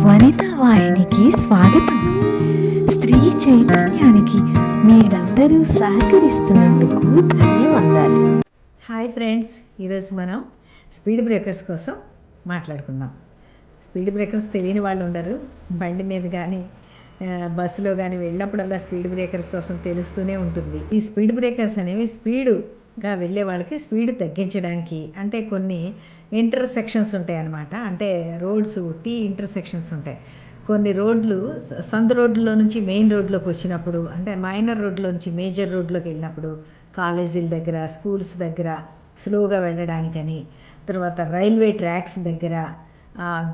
వనితా వాహినికి స్వాగతం. స్త్రీ చైతన్యానికి మీరందరూ సహకరిస్తున్నందుకు ధన్యవాదాలు. హాయ్ ఫ్రెండ్స్, ఈరోజు మనం స్పీడ్ బ్రేకర్స్ కోసం మాట్లాడుకుందాం. స్పీడ్ బ్రేకర్స్ తెలియని వాళ్ళు ఉండరు. బండి మీద కానీ బస్సులో కానీ వెళ్ళినప్పుడల్లా స్పీడ్ బ్రేకర్స్ కోసం తెలుస్తూనే ఉంటుంది. ఈ స్పీడ్ బ్రేకర్స్ అనేవి స్పీడుగా వెళ్ళే వాళ్ళకి స్పీడ్ తగ్గించడానికి, అంటే కొన్ని ఇంటర్సెక్షన్స్ ఉంటాయి అన్నమాట. అంటే రోడ్స్ ఇంటర్సెక్షన్స్ ఉంటాయి. కొన్ని రోడ్లు సందు రోడ్లో నుంచి మెయిన్ రోడ్లోకి వచ్చినప్పుడు, అంటే మైనర్ రోడ్లో నుంచి మేజర్ రోడ్లోకి వెళ్ళినప్పుడు, కాలేజీల దగ్గర, స్కూల్స్ దగ్గర స్లోగా వెళ్ళడానికని, తర్వాత రైల్వే ట్రాక్స్ దగ్గర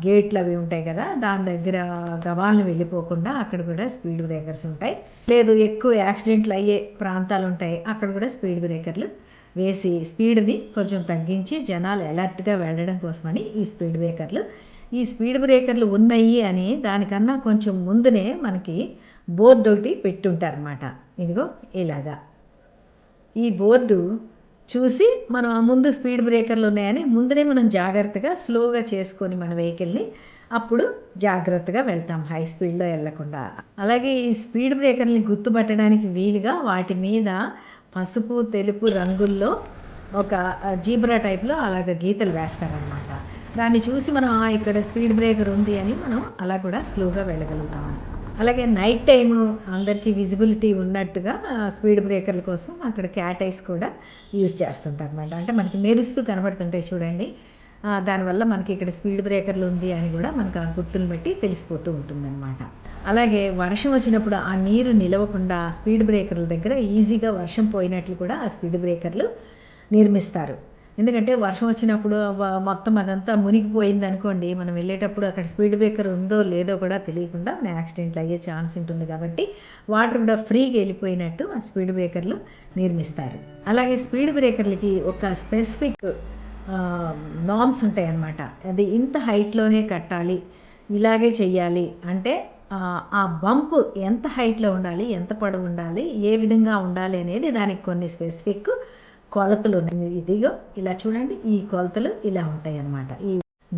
గేట్లు అవి ఉంటాయి కదా, దాని దగ్గర గబాలను వెళ్ళిపోకుండా అక్కడ కూడా స్పీడ్ బ్రేకర్స్ ఉంటాయి. లేదు ఎక్కువ యాక్సిడెంట్లు అయ్యే ప్రాంతాలు ఉంటాయి, అక్కడ కూడా స్పీడ్ బ్రేకర్లు వేసి స్పీడ్ని కొంచెం తగ్గించి జనాలు అలర్ట్గా వెళ్ళడం కోసమని ఈ స్పీడ్ బ్రేకర్లు ఉన్నాయి అని దానికన్నా కొంచెం ముందునే మనకి బోర్డు ఒకటి పెట్టుంటారన్నమాట. ఇదిగో ఇలాగా ఈ బోర్డు చూసి మనం ఆ ముందు స్పీడ్ బ్రేకర్లు ఉన్నాయని ముందునే మనం జాగ్రత్తగా స్లోగా చేసుకొని మన వెహికల్ని అప్పుడు జాగ్రత్తగా వెళ్తాం, హై స్పీడ్లో వెళ్ళకుండా. అలాగే ఈ స్పీడ్ బ్రేకర్ని గుర్తుపట్టడానికి వీలుగా వాటి మీద పసుపు తెలుపు రంగుల్లో ఒక జీబ్రా టైప్లో అలాగ గీతలు వేస్తారనమాట. దాన్ని చూసి మనం ఇక్కడ స్పీడ్ బ్రేకర్ ఉంది అని మనం అలా కూడా స్లోగా వెళ్ళగలుగుతాం. అలాగే నైట్ టైము అందరికీ విజిబిలిటీ ఉన్నట్టుగా స్పీడ్ బ్రేకర్ల కోసం అక్కడ క్యాట్ ఐస్ కూడా యూజ్ చేస్తుంటారు అనమాట. అంటే మనకి మెరుస్తూ కనబడుతుంటాయి చూడండి, దానివల్ల మనకి ఇక్కడ స్పీడ్ బ్రేకర్లు ఉంది అని కూడా మనకు ఆ గుర్తులు బట్టి తెలిసిపోతూ ఉంటుందన్నమాట. అలాగే వర్షం వచ్చినప్పుడు ఆ నీరు నిలవకుండా స్పీడ్ బ్రేకర్ల దగ్గర ఈజీగా వర్షం పోయినట్లు కూడా ఆ స్పీడ్ బ్రేకర్లు నిర్మిస్తారు. ఎందుకంటే వర్షం వచ్చినప్పుడు మొత్తం అదంతా మునిగిపోయింది అనుకోండి, మనం వెళ్ళేటప్పుడు అక్కడ స్పీడ్ బ్రేకర్ ఉందో లేదో కూడా తెలియకుండా మన యాక్సిడెంట్లు అయ్యే ఛాన్స్ ఉంటుంది. కాబట్టి వాటర్ కూడా ఫ్రీగా వెళ్ళిపోయినట్టు ఆ స్పీడ్ బ్రేకర్లు నిర్మిస్తారు. అలాగే స్పీడ్ బ్రేకర్లకి ఒక స్పెసిఫిక్ నార్మ్స్ ఉంటాయి అన్నమాట. అది ఇంత హైట్లోనే కట్టాలి, ఇలాగే చెయ్యాలి అంటే ఆ బంప్ ఎంత హైట్లో ఉండాలి, ఎంత పొడవు ఉండాలి, ఏ విధంగా ఉండాలి అనేది దానికి కొన్ని స్పెసిఫిక్ కొలతలు ఉన్నాయి. ఇదిగో ఇలా చూడండి, ఈ కొలతలు ఇలా ఉంటాయి అన్నమాట. ఈ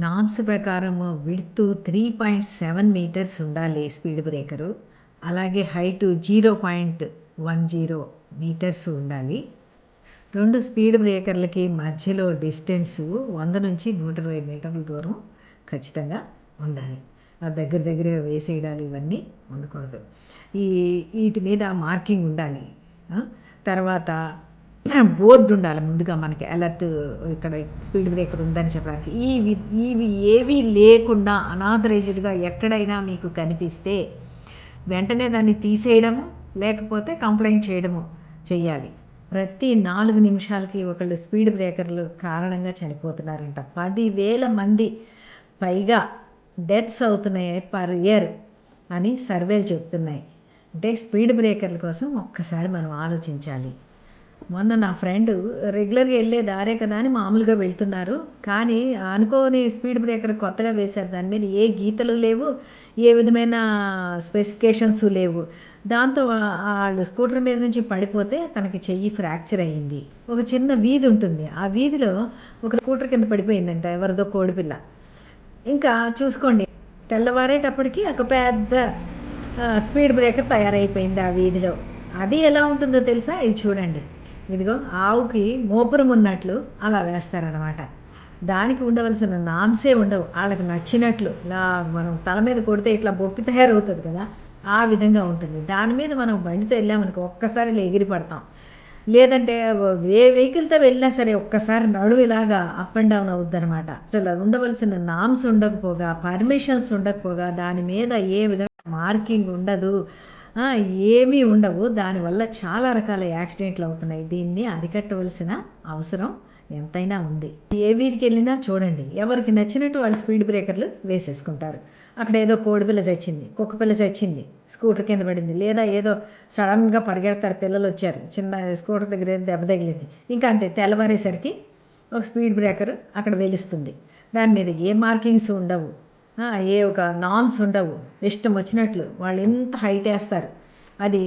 నామ్స్ ప్రకారము విడ్త్ 3.7 మీటర్స్ ఉండాలి స్పీడ్ బ్రేకరు. అలాగే హైటు 0.10 మీటర్స్ ఉండాలి. రెండు స్పీడ్ బ్రేకర్లకి మధ్యలో డిస్టెన్సు 100 నుంచి 120 మీటర్ల దూరం ఖచ్చితంగా ఉండాలి. దగ్గర దగ్గరగా వేసేయడాలు ఇవన్నీ ఉండకూడదు. వీటి మీద మార్కింగ్ ఉండాలి. తర్వాత బోర్డు ఉండాలి ముందుగా మనకి అలర్ట్, ఇక్కడ స్పీడ్ బ్రేకర్ ఉందని చెప్పడానికి. ఇవి ఏవి లేకుండా అనాథరైజ్డ్గా ఎక్కడైనా మీకు కనిపిస్తే వెంటనే దాన్ని తీసేయడము, లేకపోతే కంప్లైంట్ చేయడము చెయ్యాలి. ప్రతి 4 నిమిషాలకి ఒకళ్ళు స్పీడ్ బ్రేకర్లు కారణంగా చనిపోతున్నారంట. 10,000 మంది పైగా డెత్స్ అవుతున్నాయి పర్ ఇయర్ అని సర్వేలు చెప్తున్నాయి. అంటే స్పీడ్ బ్రేకర్ల కోసం ఒక్కసారి మనం ఆలోచించాలి. మొన్న నా ఫ్రెండ్ రెగ్యులర్గా వెళ్ళే దారే కదా అని మామూలుగా వెళ్తున్నారు, కానీ అనుకోని స్పీడ్ బ్రేకర్ కొత్తగా వేశారు. దాని మీద ఏ గీతలు లేవు, ఏ విధమైన స్పెసిఫికేషన్స్ లేవు. దాంతో వాళ్ళు స్కూటర్ మీద నుంచి పడిపోతే తనకి చెయ్యి ఫ్రాక్చర్ అయ్యింది. ఒక చిన్న వీధి ఉంటుంది, ఆ వీధిలో ఒక స్కూటర్ కింద పడిపోయిందంట, ఎవరిదో కోడిపిల్ల. ఇంకా చూసుకోండి, తెల్లవారేటప్పటికి ఒక పెద్ద స్పీడ్ బ్రేకర్ తయారైపోయింది ఆ వీధిలో. అది ఎలా ఉంటుందో తెలుసా? ఇది చూడండి, ఇదిగో ఆవుకి మోపురం ఉన్నట్లు అలా వేస్తారనమాట. దానికి ఉండవలసిన నామ్సే ఉండవు, వాళ్ళకి నచ్చినట్లు. ఇలా మనం తల మీద కొడితే ఇట్లా బొప్పి తయారవుతుంది కదా, ఆ విధంగా ఉంటుంది. దాని మీద మనం బండితో వెళ్ళామనుకో ఒక్కసారి ఇలా ఎగిరి పడతాం. లేదంటే ఏ వెహికల్తో వెళ్ళినా సరే ఒక్కసారి నడువు ఇలాగా అప్ అండ్ డౌన్ అవుద్ది అనమాట. అసలు ఉండవలసిన నామ్స్ ఉండకపోగా, పర్మిషన్స్ ఉండకపోగా, దాని మీద ఏ విధంగా మార్కింగ్ ఉండదు, ఏమీ ఉండవు. దానివల్ల చాలా రకాల యాక్సిడెంట్లు అవుతున్నాయి. దీన్ని అరికట్టవలసిన అవసరం ఎంతైనా ఉంది. ఏ వీధికి వెళ్ళినా చూడండి, ఎవరికి నచ్చినట్టు వాళ్ళు స్పీడ్ బ్రేకర్లు వేసేసుకుంటారు. అక్కడ ఏదో కోడిపిల్ల చచ్చింది, కుక్క పిల్ల చచ్చింది, స్కూటర్ కింద పడింది, లేదా ఏదో సడన్గా పరిగెడతారు, పిల్లలు వచ్చారు, చిన్న స్కూటర్ దగ్గర దెబ్బ తగిలింది, ఇంకా అంతే, తెల్లవారేసరికి ఒక స్పీడ్ బ్రేకర్ అక్కడ వెలుస్తుంది. దాని మీద ఏ మార్కింగ్స్ ఉండవు, ఏ ఒక నామ్స్ ఉండవు. ఇష్టం వచ్చినట్లు వాళ్ళు ఎంత హైట్ వేస్తారు. అది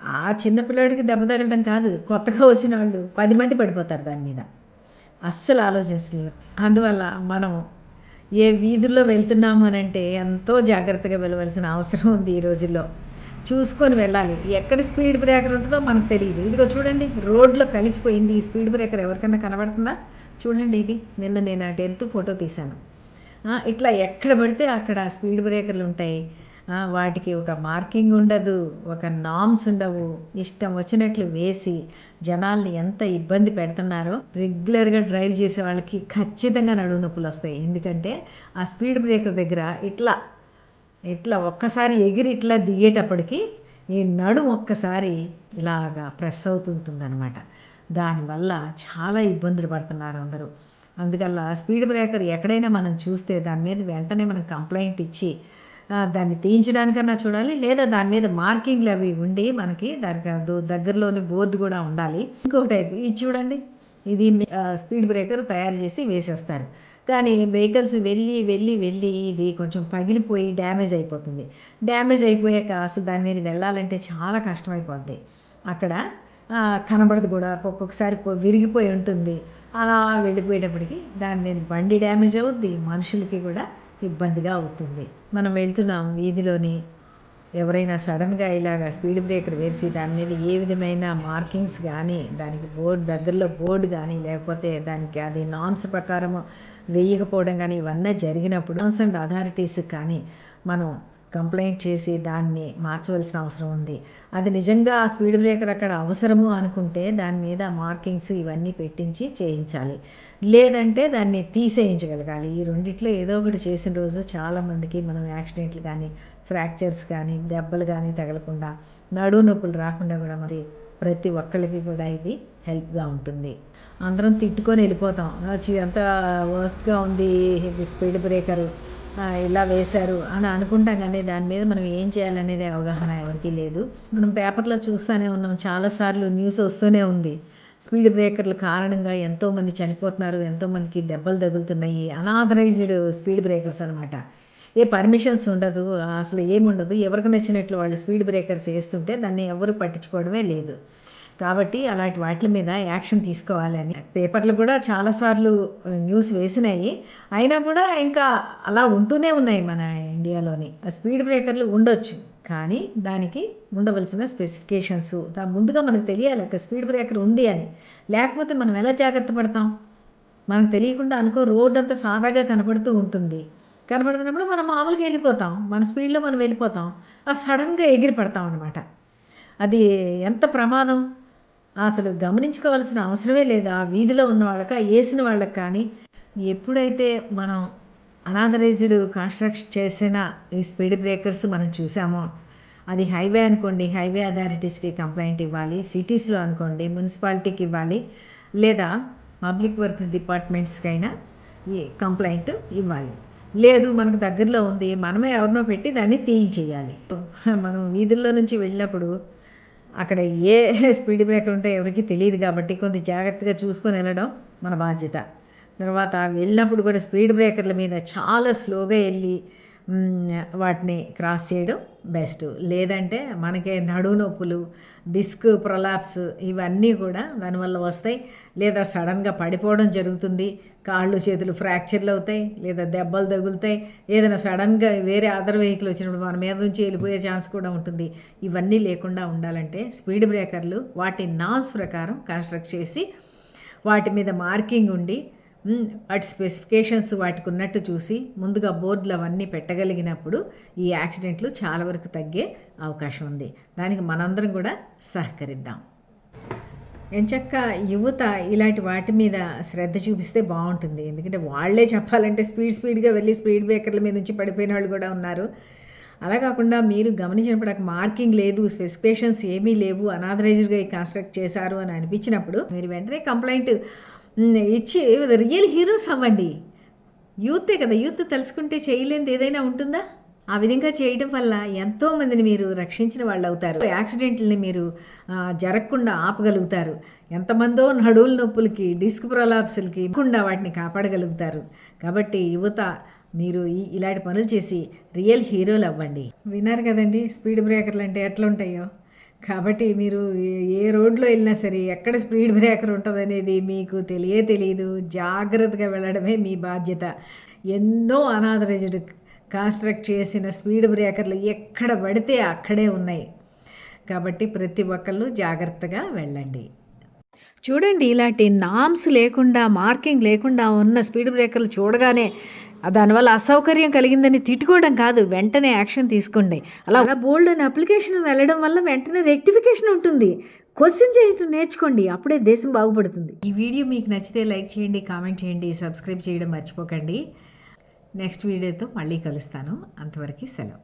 ఆ చిన్నపిల్లడికి దెబ్బ తగలడం కాదు, కొత్తగా వచ్చిన వాళ్ళు 10 మంది పడిపోతారు దాని మీద. అస్సలు ఆలోచించలేదు. అందువల్ల మనం ఏ వీధుల్లో వెళ్తున్నాము అని అంటే ఎంతో జాగ్రత్తగా వెళ్ళవలసిన అవసరం ఉంది ఈ రోజుల్లో. చూసుకొని వెళ్ళాలి. ఎక్కడ స్పీడ్ బ్రేకర్ ఉంటుందో మనకు తెలియదు. ఇదిగో చూడండి, రోడ్లో కలిసిపోయింది. ఈ స్పీడ్ బ్రేకర్ ఎవరికైనా కనబడుతుందా? చూడండి, ఇది నిన్న నేను అటు వెళ్తూ ఫోటో తీశాను. ఇట్లా ఎక్కడ పడితే అక్కడ స్పీడ్ బ్రేకర్లు ఉంటాయి. వాటికి ఒక మార్కింగ్ ఉండదు, ఒక నామ్స్ ఉండవు. ఇష్టం వచ్చినట్లు వేసి జనాల్ని ఎంత ఇబ్బంది పెడుతున్నారో. రెగ్యులర్గా డ్రైవ్ చేసే వాళ్ళకి ఖచ్చితంగా నడుము నొప్పులు వస్తాయి. ఎందుకంటే ఆ స్పీడ్ బ్రేకర్ దగ్గర ఇట్లా ఒక్కసారి ఎగిరి ఇట్లా దిగేటప్పటికి ఈ నడుము ఒక్కసారి ఇలాగా ప్రెస్ అవుతుంటుందన్నమాట. దానివల్ల చాలా ఇబ్బందులు పడుతున్నారు అందరూ. అందువల్ల స్పీడ్ బ్రేకర్ ఎక్కడైనా మనం చూస్తే దాని మీద వెంటనే మనం కంప్లైంట్ ఇచ్చి దాన్ని తీయించడానికన్నా చూడాలి, లేదా దాని మీద మార్కింగ్లు అవి ఉండి మనకి దానికి దగ్గరలోని బోర్డు కూడా ఉండాలి. ఇంకొకటి ఇది చూడండి, ఇది స్పీడ్ బ్రేకర్ తయారు చేసి వేసేస్తారు. కానీ వెహికల్స్ వెళ్ళి ఇది కొంచెం పగిలిపోయి డ్యామేజ్ అయిపోతుంది. డ్యామేజ్ అయిపోయాక అసలు దాని మీద వెళ్ళాలంటే చాలా కష్టమైపోద్ది. అక్కడ కనబడదు కూడా, ఒక్కొక్కసారి విరిగిపోయి ఉంటుంది. అలా వెళ్ళిపోయేటప్పటికి దాని మీద బండి డ్యామేజ్ అవుద్ది, మనుషులకి కూడా ఇబ్బందిగా అవుతుంది. మనం వెళ్తున్నాం వీధిలోని, ఎవరైనా సడన్గా ఇలాగ స్పీడ్ బ్రేకర్ వేసి దాని మీద ఏ విధమైన మార్కింగ్స్ కానీ, దానికి దగ్గరలో బోర్డు కానీ, లేకపోతే దానికి అది నామ్స్ ప్రకారం వేయకపోవడం కానీ, ఇవన్నీ జరిగినప్పుడు కన్సర్న్ అథారిటీస్ కానీ మనం కంప్లైంట్ చేసి దాన్ని మార్చవలసిన అవసరం ఉంది. అది నిజంగా ఆ స్పీడ్ బ్రేకర్ అక్కడ అవసరము అనుకుంటే దాని మీద మార్కింగ్స్ ఇవన్నీ పెట్టించి చేయించాలి, లేదంటే దాన్ని తీసేయించగలగాలి. ఈ రెండిట్లో ఏదో ఒకటి చేసిన రోజు చాలామందికి మనం యాక్సిడెంట్లు కానీ, ఫ్రాక్చర్స్ కానీ, దెబ్బలు కానీ తగలకుండా, నడుము నొప్పులు రాకుండా కూడా మరి ప్రతి ఒక్కళ్ళకి కూడా ఇది హెల్ప్గా ఉంటుంది. అందరం తిట్టుకొని వెళ్ళిపోతాం, అంత వర్స్ట్గా ఉంది స్పీడ్ బ్రేకరు, ఇలా వేశారు అని అనుకుంటాం. కానీ దాని మీద మనం ఏం చేయాలనేది అవగాహన ఎవరికీ లేదు. మనం పేపర్లో చూస్తూనే ఉన్నాం, చాలాసార్లు న్యూస్ వస్తూనే ఉంది. స్పీడ్ బ్రేకర్ల కారణంగా ఎంతోమంది చనిపోతున్నారు, ఎంతోమందికి దెబ్బలు తగులుతున్నాయి. అనాథరైజ్డ్ స్పీడ్ బ్రేకర్స్ అనమాట. ఏ పర్మిషన్స్ ఉండదు, అసలు ఏముండదు. ఎవరికి నచ్చినట్లు వాళ్ళు స్పీడ్ బ్రేకర్స్ వేస్తుంటే దాన్ని ఎవరు పట్టించుకోవడమే లేదు. కాబట్టి అలాంటి వాటి మీద యాక్షన్ తీసుకోవాలని పేపర్లు కూడా చాలాసార్లు న్యూస్ వేసినాయి. అయినా కూడా ఇంకా అలా ఉంటూనే ఉన్నాయి మన ఇండియాలోని. స్పీడ్ బ్రేకర్లు ఉండొచ్చు, కానీ దానికి ఉండవలసిన స్పెసిఫికేషన్స్ ముందుగా మనకు తెలియాలి ఒక స్పీడ్ బ్రేకర్ ఉంది అని. లేకపోతే మనం ఎలా జాగ్రత్త పడతాం? మనకు తెలియకుండా అనుకో, రోడ్డు అంతా సాదాగా కనపడుతూ ఉంటుంది. కనపడుతున్నప్పుడు మనం మామూలుగా వెళ్ళిపోతాం, మన స్పీడ్లో మనం వెళ్ళిపోతాం. సడన్గా ఎగిరి పడతాం అనమాట. అది ఎంత ప్రమాదం అసలు గమనించుకోవాల్సిన అవసరమే లేదు. ఆ వీధిలో ఉన్న వాళ్ళకి, వేసిన వాళ్ళకి. కానీ ఎప్పుడైతే మనం అనాథరైజ్డ్ కన్స్ట్రక్ట్ చేసిన ఈ స్పీడ్ బ్రేకర్స్ మనం చూసామో, అది హైవే అనుకోండి, హైవే అథారిటీస్కి కంప్లైంట్ ఇవ్వాలి. సిటీస్లో అనుకోండి, మున్సిపాలిటీకి ఇవ్వాలి, లేదా పబ్లిక్ వర్క్స్ డిపార్ట్మెంట్స్కైనా ఈ కంప్లైంట్ ఇవ్వాలి. లేదు మనకు దగ్గరలో ఉంది, మనమే ఎవరినో పెట్టి దాన్ని తీయించేయాలి. మనం వీధుల్లో నుంచి వెళ్ళినప్పుడు అక్కడ ఏ స్పీడ్ బ్రేకర్ ఉంటే ఎవరికి తెలియదు కాబట్టి కొంచెం జాగ్రత్తగా చూసుకొని వెళ్ళడం మన బాధ్యత. తర్వాత వెళ్ళినప్పుడు కూడా స్పీడ్ బ్రేకర్ల మీద చాలా స్లోగా వెళ్ళి వాటిని క్రాస్ చేయడం బెస్ట్. లేదంటే మనకి నడుము నొప్పులు, డిస్క్ ప్రొలాప్స్ ఇవన్నీ కూడా దానివల్ల వస్తాయి. లేదా సడన్గా పడిపోవడం జరుగుతుంది, కాళ్ళు చేతులు ఫ్రాక్చర్లు అవుతాయి, లేదా దెబ్బలు తగులుతాయి. ఏదైనా సడన్గా వేరే అదర్ వెహికల్ వచ్చినప్పుడు మన మీద నుంచి వెళ్ళిపోయే ఛాన్స్ కూడా ఉంటుంది. ఇవన్నీ లేకుండా ఉండాలంటే స్పీడ్ బ్రేకర్లు వాటి నామ్స్ ప్రకారం కన్స్ట్రక్ట్ చేసి వాటి మీద మార్కింగ్ ఉండి వాటి స్పెసిఫికేషన్స్ వాటికి ఉన్నట్టు చూసి ముందుగా బోర్డులు అవన్నీ పెట్టగలిగినప్పుడు ఈ యాక్సిడెంట్లు చాలా వరకు తగ్గే అవకాశం ఉంది. దానికి మనందరం కూడా సహకరిద్దాం. ఎంచక్క యువత ఇలాంటి వాటి మీద శ్రద్ధ చూపిస్తే బాగుంటుంది. ఎందుకంటే వాళ్ళే చెప్పాలంటే స్పీడ్గా వెళ్ళి స్పీడ్ బ్రేకర్ల మీద నుంచి పడిపోయిన వాళ్ళు కూడా ఉన్నారు. అలా కాకుండా మీరు గమనించినప్పుడు అక్కడ మార్కింగ్ లేదు, స్పెసిఫికేషన్స్ ఏమీ లేవు, అనాథరైజ్డ్గా కన్స్ట్రక్ట్ చేశారు అని అనిపించినప్పుడు మీరు వెంటనే కంప్లైంట్ ఇచ్చి రియల్ హీరోస్ అవ్వండి. యూతే కదా, యూత్ తెలుసుకుంటే చేయలేనిది ఏదైనా ఉంటుందా? ఆ విధంగా చేయడం వల్ల ఎంతోమందిని మీరు రక్షించిన వాళ్ళు అవుతారు. యాక్సిడెంట్లని మీరు జరగకుండా ఆపగలుగుతారు. ఎంతమందో నడువుల నొప్పులకి, డిస్క్ ప్రొలాప్స్లకి కాకుండా వాటిని కాపాడగలుగుతారు. కాబట్టి యువత మీరు ఇలాంటి పనులు చేసి రియల్ హీరోలు అవ్వండి. విన్నారు కదండి స్పీడ్ బ్రేకర్లు అంటే ఎట్లా ఉంటాయో. కాబట్టి మీరు ఏ రోడ్లో వెళ్ళినా సరే ఎక్కడ స్పీడ్ బ్రేకర్ ఉంటుందనేది మీకు తెలియదు. జాగ్రత్తగా వెళ్ళడమే మీ బాధ్యత. ఎన్నో అనాథరైజ్డ్ కన్స్ట్రక్ట్ చేసిన స్పీడ్ బ్రేకర్లు ఎక్కడ పడితే అక్కడే ఉన్నాయి. కాబట్టి ప్రతి ఒక్కళ్ళు జాగ్రత్తగా వెళ్ళండి. చూడండి, ఇలాంటి నామ్స్ లేకుండా, మార్కింగ్ లేకుండా ఉన్న స్పీడ్ బ్రేకర్లు చూడగానే దానివల్ల అసౌకర్యం కలిగిందని తిట్టుకోవడం కాదు, వెంటనే యాక్షన్ తీసుకోండి. అలా బోల్డ్ అని అప్లికేషన్ వెళ్ళడం వల్ల వెంటనే రెక్టిఫికేషన్ ఉంటుంది. క్వశ్చన్ చేయడం నేర్చుకోండి, అప్పుడే దేశం బాగుపడుతుంది. ఈ వీడియో మీకు నచ్చితే లైక్ చేయండి, కామెంట్ చేయండి, సబ్స్క్రైబ్ చేయడం మర్చిపోకండి. నెక్స్ట్ వీడియోతో మళ్ళీ కలుస్తాను. అంతవరకు సెలవు.